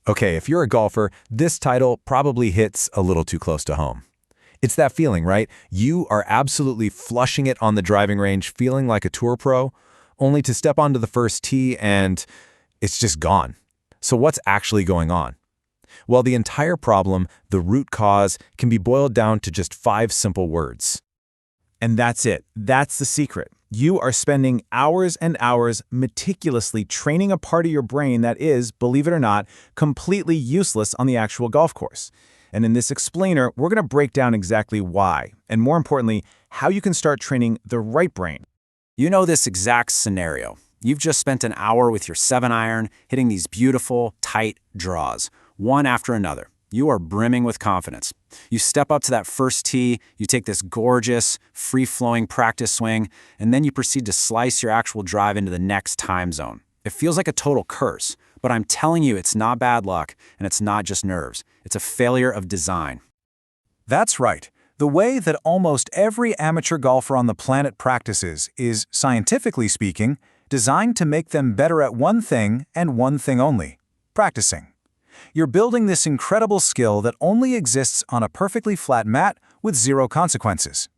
Okay, if you're a golfer, this title probably hits a little too close to home. It's that feeling, right? You are absolutely flushing it on the driving range, feeling like a tour pro, only to step onto the first tee and it's just gone. So what's actually going on? Well, the entire problem, the root cause, can be boiled down to just 5 simple words. And that's it. That's the secret. You are spending hours and hours meticulously training a part of your brain that is, believe it or not, completely useless on the actual golf course. And in this explainer, we're going to break down exactly why, and more importantly, how you can start training the right brain. You know this exact scenario. You've just spent an hour with your 7-iron hitting these beautiful, tight draws, one after another. You are brimming with confidence. You step up to that first tee, you take this gorgeous, free-flowing practice swing, and then you proceed to slice your actual drive into the next time zone. It feels like a total curse, but I'm telling you it's not bad luck, and it's not just nerves. It's a failure of design. That's right. The way that almost every amateur golfer on the planet practices is, scientifically speaking, designed to make them better at one thing and one thing only: practicing. You're building this incredible skill that only exists on a perfectly flat mat with 0 consequences.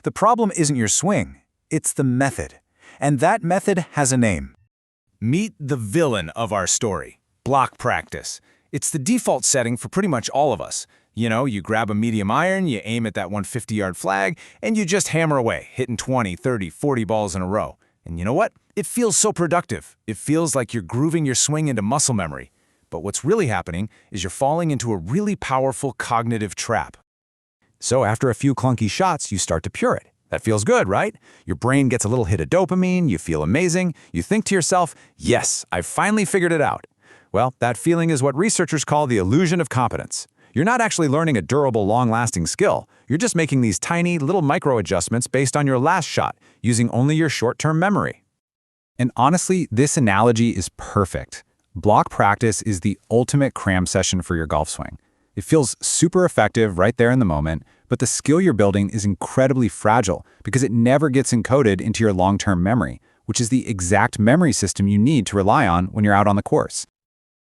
The problem isn't your swing, it's the method. And that method has a name. Meet the villain of our story, block practice. It's the default setting for pretty much all of us. You know, you grab a medium iron, you aim at that 150-yard flag, and you just hammer away, hitting 20, 30, 40 balls in a row. And you know what? It feels so productive. It feels like you're grooving your swing into muscle memory. But what's really happening is you're falling into a really powerful cognitive trap. So after a few clunky shots, you start to pure it. That feels good, right? Your brain gets a little hit of dopamine, you feel amazing, you think to yourself, yes, I've finally figured it out. Well, that feeling is what researchers call the illusion of competence. You're not actually learning a durable, long-lasting skill. You're just making these tiny, little micro-adjustments based on your last shot, using only your short-term memory. And honestly, this analogy is perfect. Block practice is the ultimate cram session for your golf swing. It feels super effective right there in the moment, but the skill you're building is incredibly fragile because it never gets encoded into your long-term memory, which is the exact memory system you need to rely on when you're out on the course.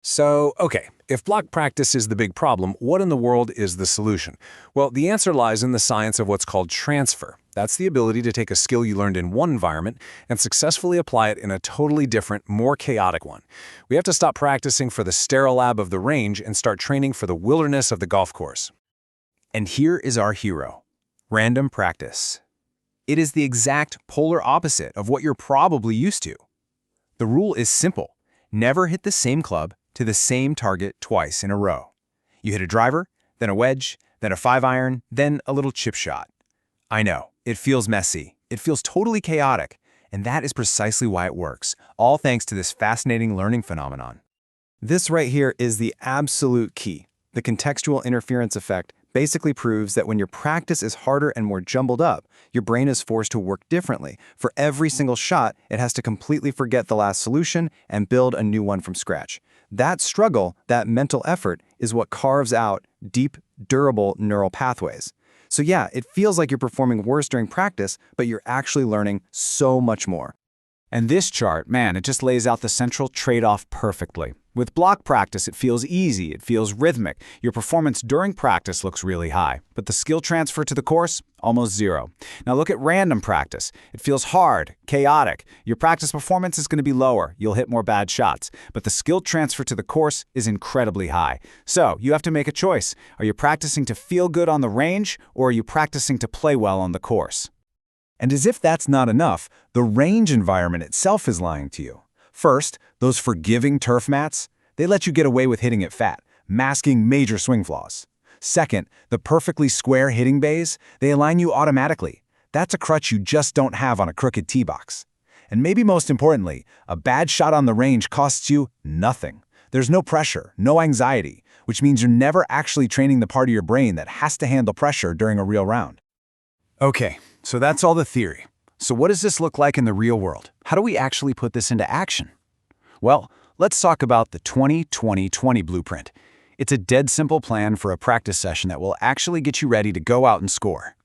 So, okay, if block practice is the big problem, what in the world is the solution? Well, the answer lies in the science of what's called transfer. That's the ability to take a skill you learned in one environment and successfully apply it in a totally different, more chaotic one. We have to stop practicing for the sterile lab of the range and start training for the wilderness of the golf course. And here is our hero: random practice. It is the exact polar opposite of what you're probably used to. The rule is simple: never hit the same club to the same target twice in a row. You hit a driver, then a wedge, then a 5-iron, then a little chip shot. I know, it feels messy. It feels totally chaotic. And that is precisely why it works, all thanks to this fascinating learning phenomenon. This right here is the absolute key. The contextual interference effect basically proves that when your practice is harder and more jumbled up, your brain is forced to work differently. For every single shot, it has to completely forget the last solution and build a new one from scratch. That struggle, that mental effort, is what carves out deep, durable neural pathways. So yeah, it feels like you're performing worse during practice, but you're actually learning so much more. And this chart, man, it just lays out the central trade-off perfectly. With block practice, it feels easy, it feels rhythmic. Your performance during practice looks really high, but the skill transfer to the course, almost 0. Now look at random practice. It feels hard, chaotic. Your practice performance is going to be lower. You'll hit more bad shots, but the skill transfer to the course is incredibly high. So you have to make a choice. Are you practicing to feel good on the range, or are you practicing to play well on the course? And as if that's not enough, the range environment itself is lying to you. First, those forgiving turf mats, they let you get away with hitting it fat, masking major swing flaws. Second, the perfectly square hitting bays, they align you automatically. That's a crutch you just don't have on a crooked tee box. And maybe most importantly, a bad shot on the range costs you nothing. There's no pressure, no anxiety, which means you're never actually training the part of your brain that has to handle pressure during a real round. Okay, so that's all the theory. So what does this look like in the real world? How do we actually put this into action? Well, let's talk about the 20-20-20 blueprint. It's a dead simple plan for a practice session that will actually get you ready to go out and score.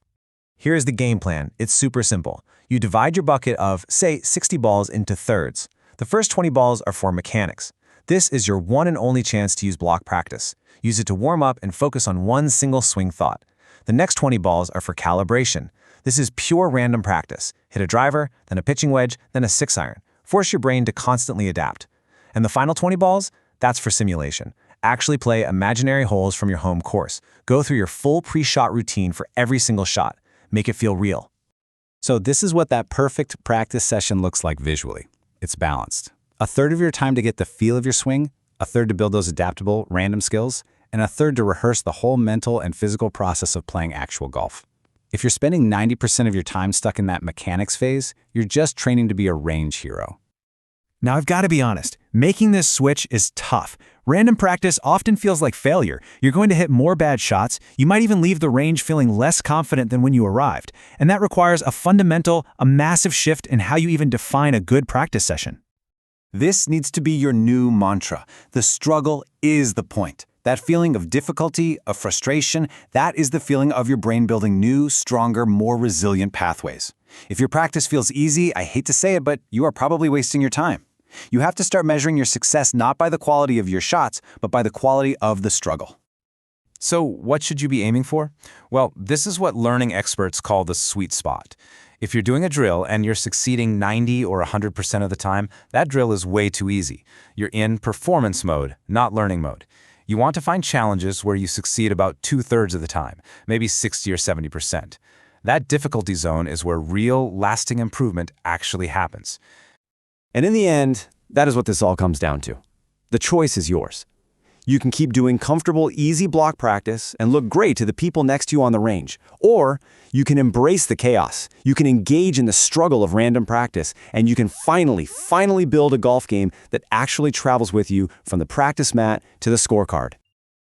Here's the game plan. It's super simple. You divide your bucket of, say, 60 balls into thirds. The first 20 balls are for mechanics. This is your one and only chance to use block practice. Use it to warm up and focus on one single swing thought. The next 20 balls are for calibration. This is pure random practice. Hit a driver, then a pitching wedge, then a 6-iron. Force your brain to constantly adapt. And the final 20 balls? That's for simulation. Actually play imaginary holes from your home course. Go through your full pre-shot routine for every single shot. Make it feel real. So this is what that perfect practice session looks like visually. It's balanced. A third of your time to get the feel of your swing, a third to build those adaptable, random skills, and a third to rehearse the whole mental and physical process of playing actual golf. If you're spending 90% of your time stuck in that mechanics phase, you're just training to be a range hero. Now, I've got to be honest, making this switch is tough. Random practice often feels like failure. You're going to hit more bad shots. You might even leave the range feeling less confident than when you arrived. And that requires a massive shift in how you even define a good practice session. This needs to be your new mantra. The struggle is the point. That feeling of difficulty, of frustration, that is the feeling of your brain building new, stronger, more resilient pathways. If your practice feels easy, I hate to say it, but you are probably wasting your time. You have to start measuring your success not by the quality of your shots, but by the quality of the struggle. So what should you be aiming for? Well, this is what learning experts call the sweet spot. If you're doing a drill and you're succeeding 90 or 100% of the time, that drill is way too easy. You're in performance mode, not learning mode. You want to find challenges where you succeed about 2/3 of the time, maybe 60 or 70%. That difficulty zone is where real, lasting improvement actually happens. And in the end, that is what this all comes down to. The choice is yours. You can keep doing comfortable, easy block practice and look great to the people next to you on the range. Or you can embrace the chaos. You can engage in the struggle of random practice, and you can finally build a golf game that actually travels with you from the practice mat to the scorecard.